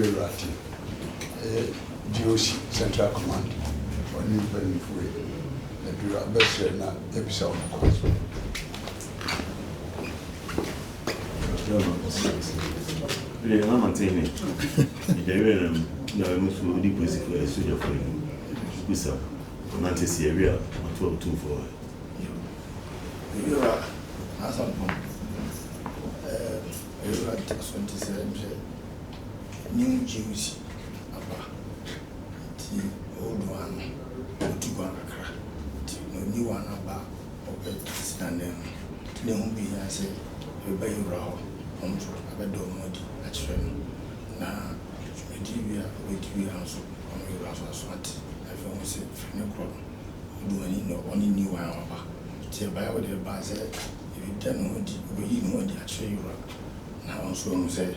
Rati, GOC Central Command, or New Penny Free, the Bureau best episode. I'm maintaining it. No, most will be busy for a soldier for you. Who's up? Nantes area, Otumfuo. You are as on you are 27 new GOC about the old one, to go no new one about standing. The home be I say, you buy your raw, home to a bed of muddy at Shem. Now, with you also on your last one. I found say, no problem. Do any no only new one about. Say, by what the buzz, if you don't know, you know what the actual you are. Now, also, say,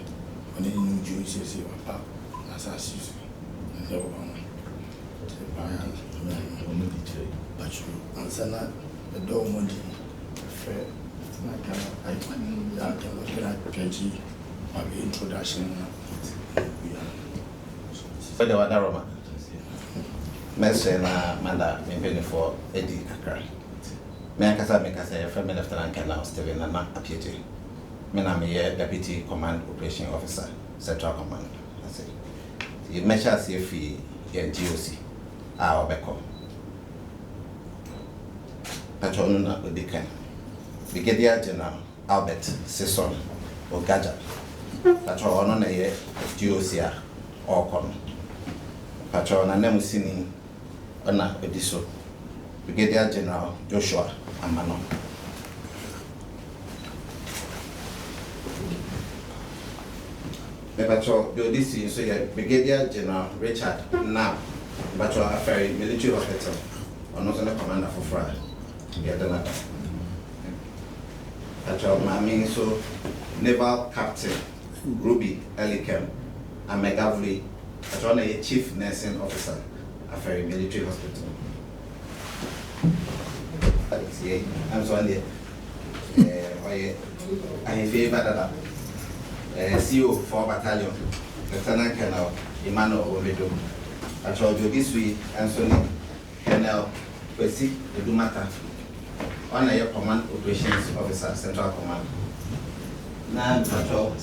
when any new Jews say, papa, as I see, no one. But you answer not the door money. Fair. I can look at PG or the introduction. For the other Roma, Messena Manda, maybe for Eddie Kakra. Menkasa make us a family lieutenant colonel Stephen and not appeared. Mename Deputy Command Operation Officer, Central Command. I say, you measure CFE and GOC. Our Becco Patronuna Udican Brigadier General Albert Sisson or Gaja Patron on a GOC or Con Patron and Nemusini Ona Ediso Brigadier General Joshua Amanor. The Patron, do this is Brigadier General Richard now. But you are ferry military hospital, or not the commander for Fry. Get the matter. But I mean, so Naval Captain Ruby Elikem and Megavli, but on a chief nursing officer, a ferry military hospital. I'm sorry. I favor that CO 4 Battalion, Lieutenant Colonel Amanor Omedo. I told you this week, Anthony, Colonel Percy, the Dumata, on a Command Operations Officer, Central Command. Now, Patrol,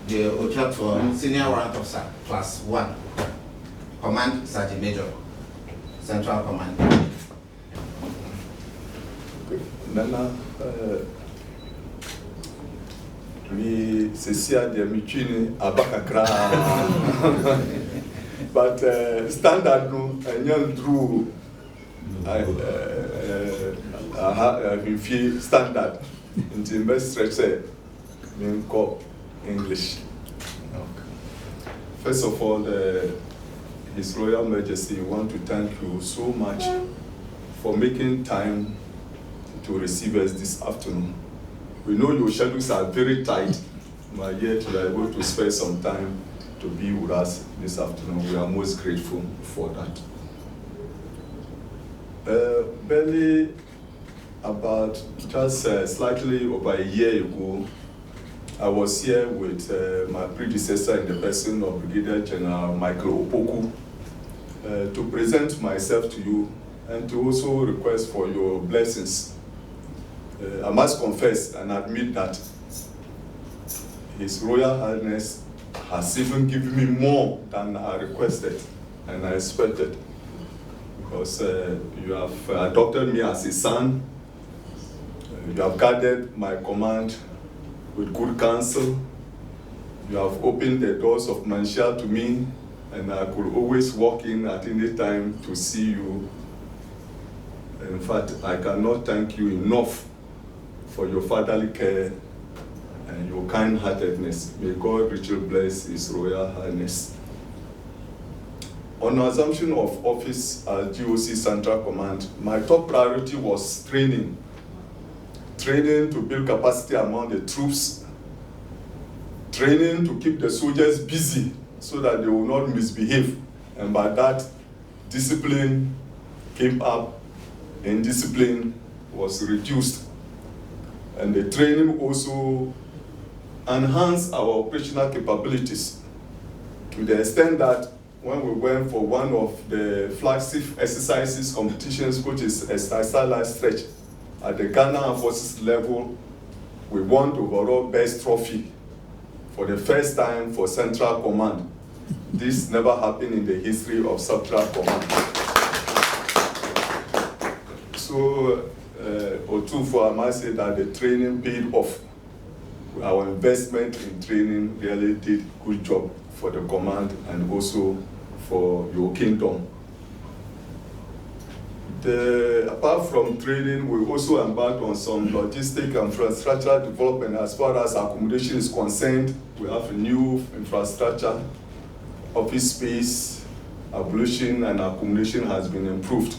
the Otumfuo Senior Warrant Officer, +1, Command Sergeant Major, Central Command. Nana, we see the machine abakakra. But standard no and young drew feel standard in the best stretch English. First of all, His Royal Majesty, we want to thank you so much for making time to receive us this afternoon. We know your schedules are very tight, but yet you are able to spare some time to be with us this afternoon. We are most grateful for that. Barely about just slightly over a year ago, I was here with my predecessor in the person of Brigadier General Michael Opoku to present myself to you and to also request for your blessings. I must confess and admit that His Royal Highness has even given me more than I requested and I expected, because you have adopted me as a son, you have guided my command with good counsel, you have opened the doors of Manshia to me, and I could always walk in at any time to see you. In fact, I cannot thank you enough for your fatherly care and your kind-heartedness. May God richly bless His Royal Highness. On assumption of office at GOC Central Command, my top priority was training. Training to build capacity among the troops. Training to keep the soldiers busy so that they will not misbehave. And by that, discipline came up and discipline was reduced. And the training also enhanced our operational capabilities. to the extent that when we went for one of the flagship exercises competitions, which is a style stretch at the Ghana Armed Forces level, we won the overall best trophy for the first time for Central Command. This never happened in the history of Central Command. So, Otumfuo, I must say that the training paid off. Our investment in training really did good job for the command and also for your kingdom. Apart from training, we also embarked on some logistic and infrastructure development. As far as accommodation is concerned, we have a new infrastructure, office space, ablution and accommodation has been improved.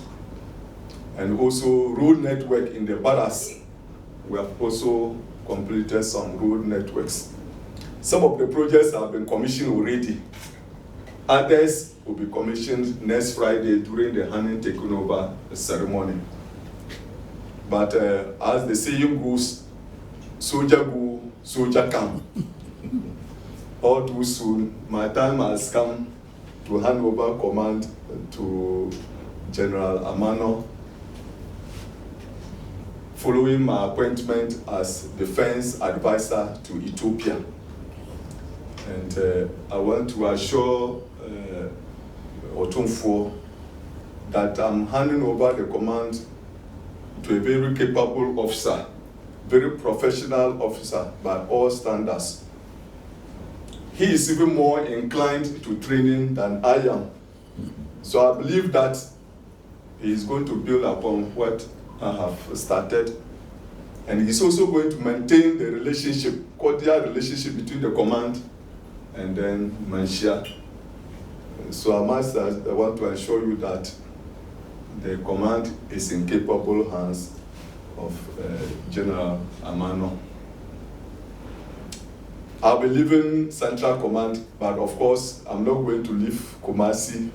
And also road network in the barracks, we have also completed some road networks. Some of the projects have been commissioned already. Others will be commissioned next Friday during the handing taking over ceremony. But as the saying goes, soldier go, soldier come. All too soon, my time has come to hand over command to General Amanor, following my appointment as defense advisor to Ethiopia. And I want to assure Otumfuo that I'm handing over the command to a very capable officer, very professional officer by all standards. He is even more inclined to training than I am. So I believe that he is going to build upon what I have started. And he's also going to maintain the relationship, cordial relationship between the command and then Manshia. So I want to assure you that the command is in capable hands of General Amanor. I'll be leaving Central Command, but of course, I'm not going to leave Kumasi.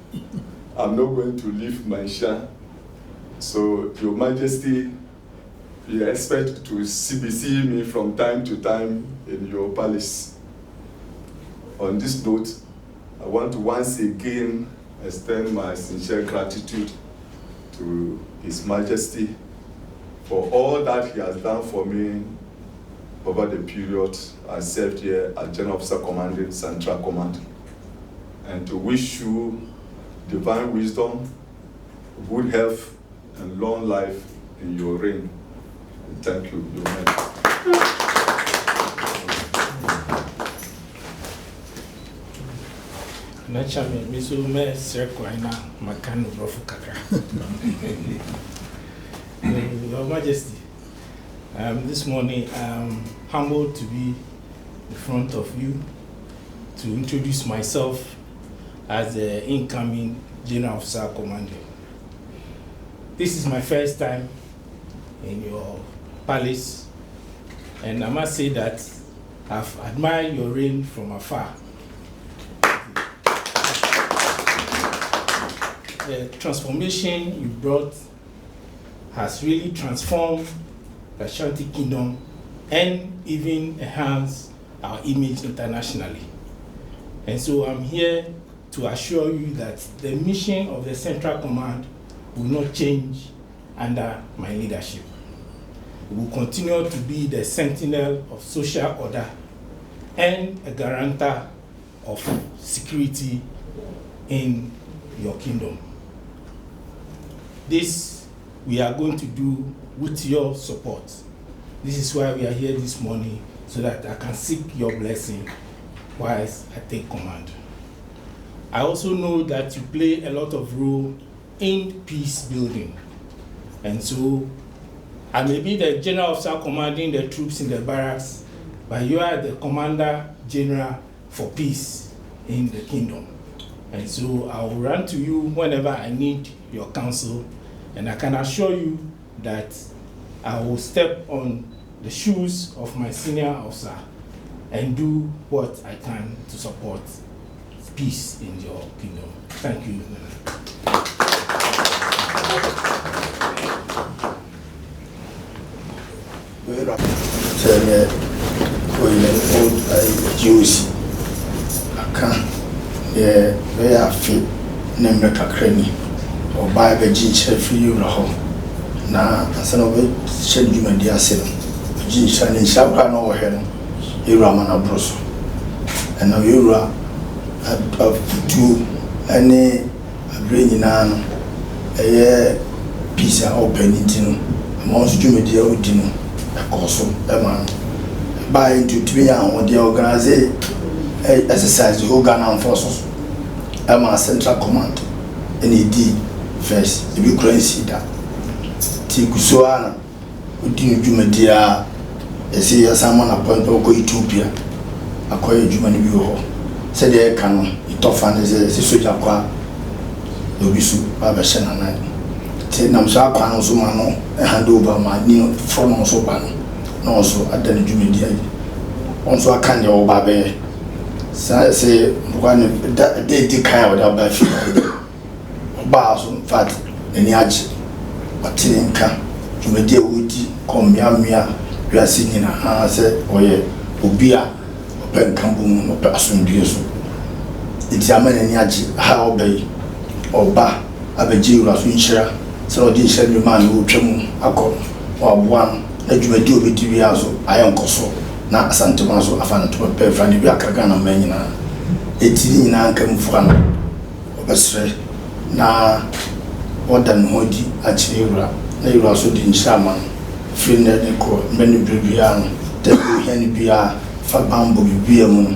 I'm not going to leave Manshia. So, Your Majesty, you expect to see me from time to time in your palace. On this note, I want to once again extend my sincere gratitude to His Majesty for all that he has done for me over the period I served here as General Officer Commanding Central Command, and to wish you divine wisdom, good health, and long life in your reign. Thank you, Your Majesty. Nachame, miso me sekwaina makano brofu kakra. Your Majesty, this morning I'm humbled to be in front of you to introduce myself as the incoming General Officer Commander. This is my first time in your palace, and I must say that I've admired your reign from afar. The transformation you brought has really transformed the Ashanti Kingdom and even enhanced our image internationally. And so I'm here to assure you that the mission of the Central Command will not change under my leadership. We will continue to be the sentinel of social order and a guarantor of security in your kingdom. This we are going to do with your support. This is why we are here this morning, so that I can seek your blessing whilst I take command. I also know that you play a lot of role in peace building. And so I may be the General Officer commanding the troops in the barracks, but you are the Commander General for peace in the kingdom. And so I will run to you whenever I need your counsel, and I can assure you that I will step on the shoes of my senior officer and do what I can to support peace in your kingdom. Thank you. GOC, I can the very fit Nemeka Cranny or by the ginger free you ho. Na asan of it shed you and dear sin. Ginger and Shabran over here. Iramana Broso. And now you are of two any bringing on a piece of opening amongst you, dear Udino, a course of a man. By into 3 hours on the organization exercise the organ forces. Ama Central Command NED first the Ukraine see that Tikusuana Udin Jumedia esi someone appoint ko Ethiopia akoye Jumani bi ho said they can itofan is soja kwa obisu baba shena na te nam so akwa no so ma no hand over ma ni from so ba no so adani Jumedia onso akanye wo baba say one day the kind of that by bars on fat any aji but in can you may deal with come mia we are singing a say oye ubia open campum no person do so it's a man any aji how obey oba abeji ura so nshira so di nshira ni man wo twam akọ oboa na dwumadi obedi wi aso ayonkoso na asantuma so afana to pe frani bi akaga na manyina etiri nyina anka mfuka no obesre na odan hodi achiri wura na yura so di nshama free na de ko mani bibia no te bi hani bia fa bambo bibia mu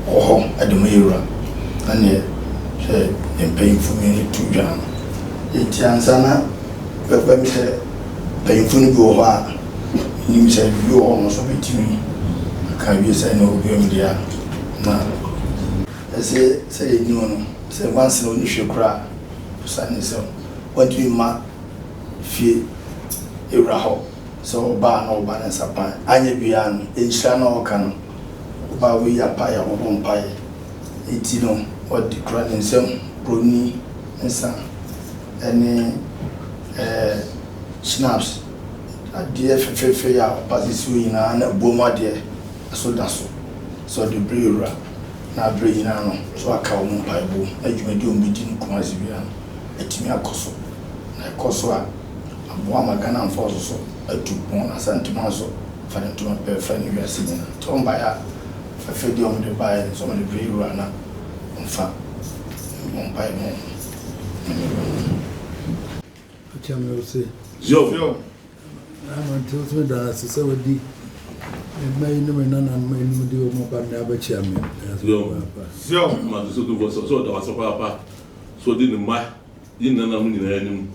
oho ademo yura ane se empayinfu mi tu jan eti ansana pepe mi se payinfu ni bi wo ha ni mi se bi wo no so betimi can be say no be media na say you know say once no you should cry say so what do you ma fi iraho so ba no ba na sapa anya bia no enhira na oka no ba we ya pa ya wo mpa eti no what the cry nsem broni nsa any snaps adie fefefe ya pasisi ina na bomade so that's so the Brig na Brig na no so aka wo mpa ebo adwumadi ombedi nkomasi bia etimi akoso na akoso a abo amagana amfoso so atupon asantuma so fa den tuma pe fa ni wiase ni to mba ya fa fe di omde bae so the Brig na mfa mpa ebo achame ose yo I'm until so that so wadi my name na my name de mo ba na ba chia me yo ma so do so da waso papa so di ni ma yin na mu ni na nim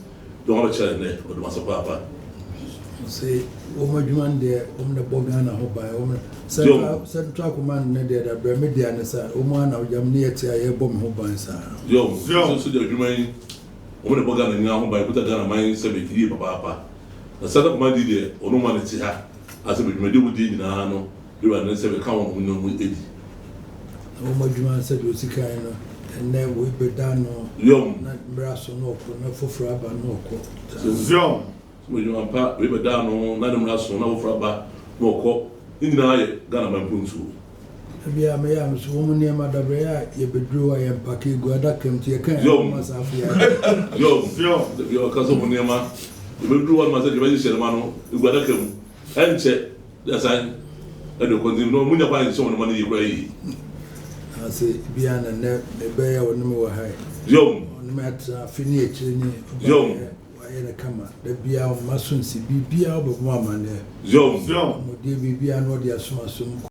do ma chia ne o do waso papa say o ma djuman de o na boga na ho ba o na central command na de da bra media na sa o ma na o jam ne yeti aye bom ho ban sa yo so de djuman o na boga na ni ho ba ko ta na man se be ti papa na central command de o no ma ne ti ha ase be dwumade wudi nyina no biwa ne se be ka won no mu edi o ma djuma se do sikai no enne wo be da no yo na braso no ko na foforo aba no ko yo so we djuma pa we be da no na dem raso na foforo aba no ko nyina ye Ghana Opemsuo bia me ya so wo ne ma da bra ya ye bedru wa ye mpake gu ada kem ti ye kan yo ma sa afia yo ka so mo ne ma ye bedru wa ma se je ba je ma no gu ada kem enche dasan edo kondim no munya kwa nso no mani yekwa yi ase bia na ne be ya wonu me wa hai yo onu me atra fini e chire ni yo wa ye na kama da bia o masunsi bibia o bo ma ne yo mo de bibia no de asoma som